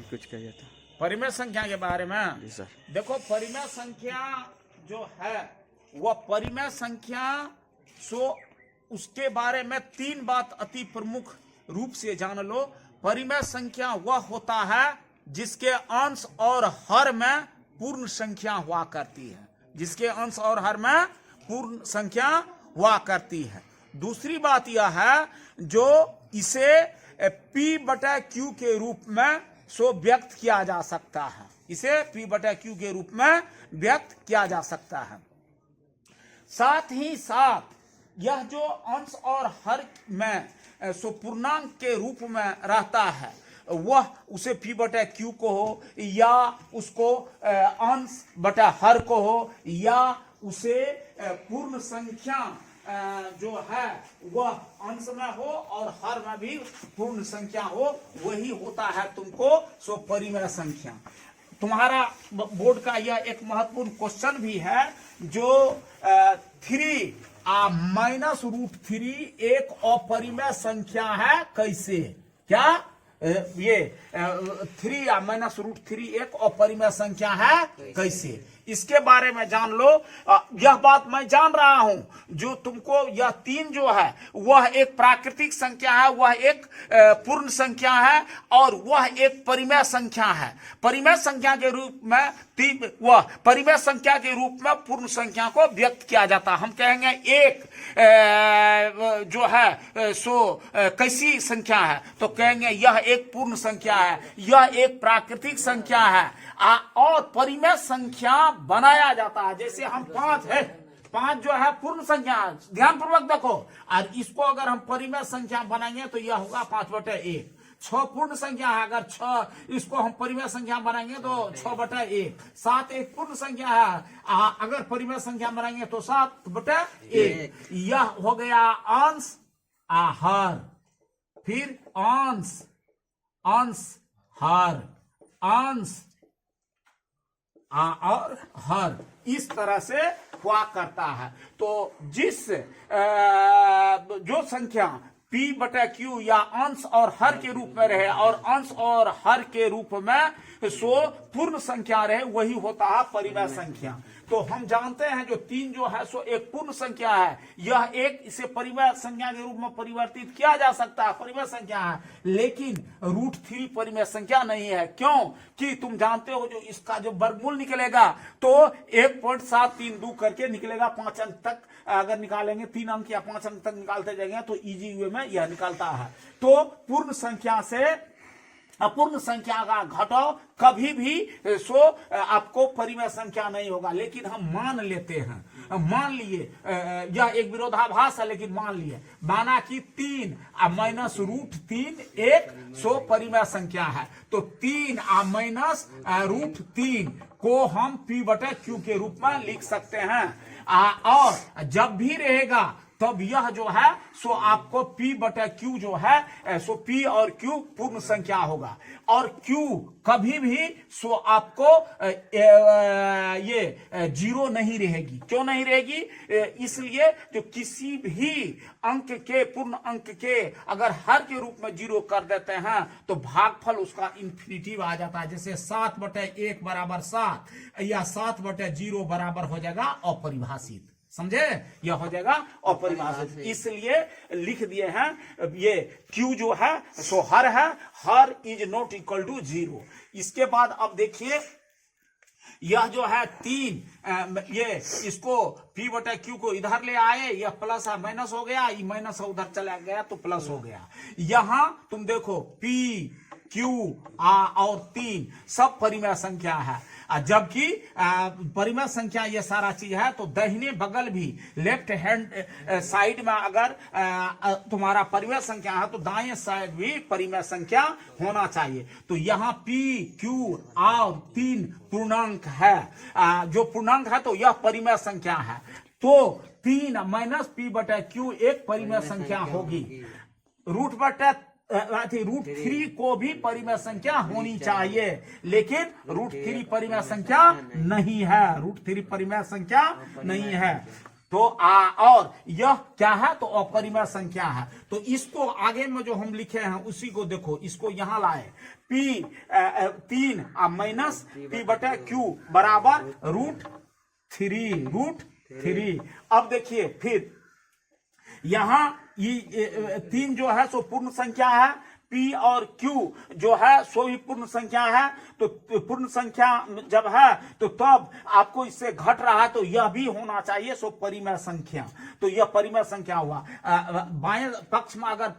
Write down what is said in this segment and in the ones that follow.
कुछ कहिए तो। परिमेय संख्या के बारे में जी सर। देखो, परिमेय संख्या जो है वह परिमेय संख्या सो उसके बारे में तीन बात अति प्रमुख रूप से जान लो। परिमेय संख्या वह होता है जिसके अंश और हर में पूर्ण संख्या हुआ करती है, जिसके अंश और हर में पूर्ण संख्या हुआ करती है। दूसरी बात यह है जो इसे P/Q के रूप में सो व्यक्त किया जा सकता है, इसे P/Q के रूप में व्यक्त किया जा सकता है। साथ ही साथ यह जो अंश और हर में सो पूर्णांक के रूप में रहता है वह उसे P/Q को हो या उसको अंश बटा हर को हो या उसे पूर्ण संख्या जो है वह अंश में हो और हर में भी पूर्ण संख्या हो, वही होता है तुमको सो परिमेय संख्या। तुम्हारा बोर्ड का यह एक महत्वपूर्ण क्वेश्चन भी है जो 3 -√3 एक अपरिमेय संख्या है कैसे? क्या ये 3 -√3 एक अपरिमेय संख्या है कैसे? इसके बारे में जान लो। यह बात मैं जान रहा हूं जो तुमको यह 3 जो है वह एक प्राकृतिक संख्या है, वह एक पूर्ण संख्या है और वह एक परिमेय संख्या है। परिमेय संख्या के रूप में वह परिमेय संख्या के रूप में पूर्ण संख्या को व्यक्त किया जाता है। हम कहेंगे एक जो है सो कैसी संख्या है, तो कहेंगे यह एक पूर्ण संख्या है, यह एक प्राकृतिक संख्या है। और परिमेय संख्या बनाया जाता है, जैसे हम 5 है, 5 जो है पूर्ण संख्या, ध्यान पूर्वक देखो। और इसको अगर हम परिमेय संख्या बनाएंगे तो यह होगा 5/1। 6 पूर्ण संख्या है, अगर 6 इसको हम परिमेय संख्या बनाएंगे तो 6/1। 7 एक पूर्ण संख्या है, अगर परिमेय संख्या बनाएंगे तो 7/1। यह हो गया अंश हर, फिर अंश हर, अंश और हर, इस तरह से हुआ करता है। तो जिस जो संख्या P/Q या अंश और हर के रूप में रहे और अंश और हर के रूप में सो पूर्ण संख्या रहे, वही होता है परिमेय संख्या। तो हम जानते हैं जो 3 जो है सो एक पूर्ण संख्या है, यह एक इसे परिमेय संख्या के रूप में परिवर्तित किया जा सकता है, परिमेय संख्या है। लेकिन √3 परिमेय संख्या नहीं है। क्यों? कि तुम जानते हो जो इसका जो वर्गमूल निकलेगा तो 1.732 करके निकलेगा। 5 अंक तक अगर निकालेंगे, 3 अंक या 5 अंक तक निकालते जाएंगे तो इजी वे में यह निकलता है। तो पूर्ण संख्या से अपूर्ण संख्या का घटाव कभी भी सो आपको परिमेय संख्या नहीं होगा। लेकिन हम मान लेते हैं, मान लिए यह एक विरोधाभास है, लेकिन मान लिए माना कि 3 -√3 एक सो परिमेय संख्या है। तो 3 -√3 को हम P/Q के रूप में लिख सकते हैं। और जब भी रहेगा तब यह जो है सो आपको P/Q जो है सो P और Q पूर्ण संख्या होगा और Q कभी भी सो आपको ये 0 नहीं रहेगी। क्यों नहीं रहेगी? इसलिए जो किसी भी अंक के, पूर्ण अंक के अगर हर के रूप में 0 कर देते हैं तो भागफल उसका इंफिनिटिव आ जाता है। जैसे 7/1 बराबर 7 या 7/0 बराबर हो जाएगा अपरिभाषित। समझे? यह हो जाएगा अपरिभाषित। इसलिए लिख दिए हैं ये Q जो है सो हर है, हर इज नॉट इक्वल टू 0। इसके बाद अब देखिए यह जो है 3 ये इसको P/Q को इधर ले आए, यह प्लस है माइनस हो गया, ये माइनस उधर चला गया तो प्लस हो गया। यहां तुम देखो P, Q और 3 सब परिमेय संख्या है। जबकि परिमेय संख्या ये सारा चीज है तो दाहिने बगल भी लेफ्ट हैंड साइड में अगर तुम्हारा परिमेय संख्या है तो दाएं साइड भी परिमेय संख्या होना चाहिए। तो यहाँ P, Q और 3 पूर्णांक है। जो पूर्णांक है तो यह परिमेय संख्या है। तो 3 -P/Q एक परिमेय संख्या होगी। √3 को भी परिमेय संख्या होनी चाहिए, लेकिन √3 परिमेय संख्या नहीं है, √3 परिमेय संख्या नहीं है। तो और यह क्या है, तो अपरिमेय संख्या है। तो इसको आगे में जो हम लिखे हैं उसी को देखो, इसको यहां लाए, P 3 माइनस P बटे Q बराबर √3। अब देखिए फिर यहां ये 3 जो है सो पूर्ण संख्या है, P और Q जो है सो ही पूर्ण संख्या है। तो पूर्ण संख्या जब है तो तब आपको इससे घट रहा है तो यह भी होना चाहिए सो परिमेय संख्या। तो यह परिमेय संख्या हुआ। बाएं पक्ष में अगर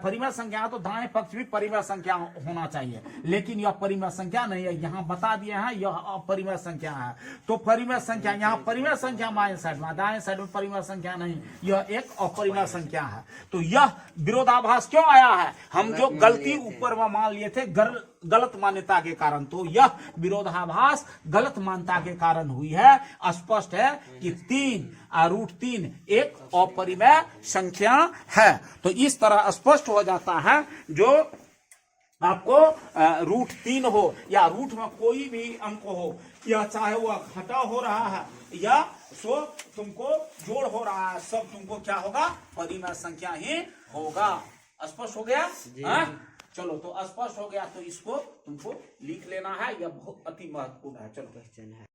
परिमेय संख्या है तो दाएं पक्ष भी परिमेय संख्या होना चाहिए, लेकिन यह परिमेय संख्या नहीं है, यहां बता दिए हैं यह अपरिमेय संख्या है। तो परिमेय संख्या, यहाँ परिमेय संख्या बाएं साइड में, दाएं साइड में परिमेय संख्या नहीं, यह एक अपरिमेय संख्या है। तो यह विरोधाभास क्यों आया है, हम जो गलती ऊपर में मान लिए थे गलत मान्यता के कारण, तो यह विरोधाभास गलत मान्यता के कारण हुई है। स्पष्ट है कि 3√3 एक अपरिमेय संख्या है। तो इस तरह स्पष्ट हो जाता है, जो आपको √3 हो या रूट में कोई भी अंक हो, या चाहे वह घटा हो रहा है या सो तुमको जोड़ हो रहा है, सब तुमको क्या होगा, परिमेय संख्या ही होगा। स्पष्ट हो गया? चलो, तो स्पष्ट हो गया, तो इसको तुमको लिख लेना है, यह बहुत अति महत्वपूर्ण है। चलो, क्वेश्चन है।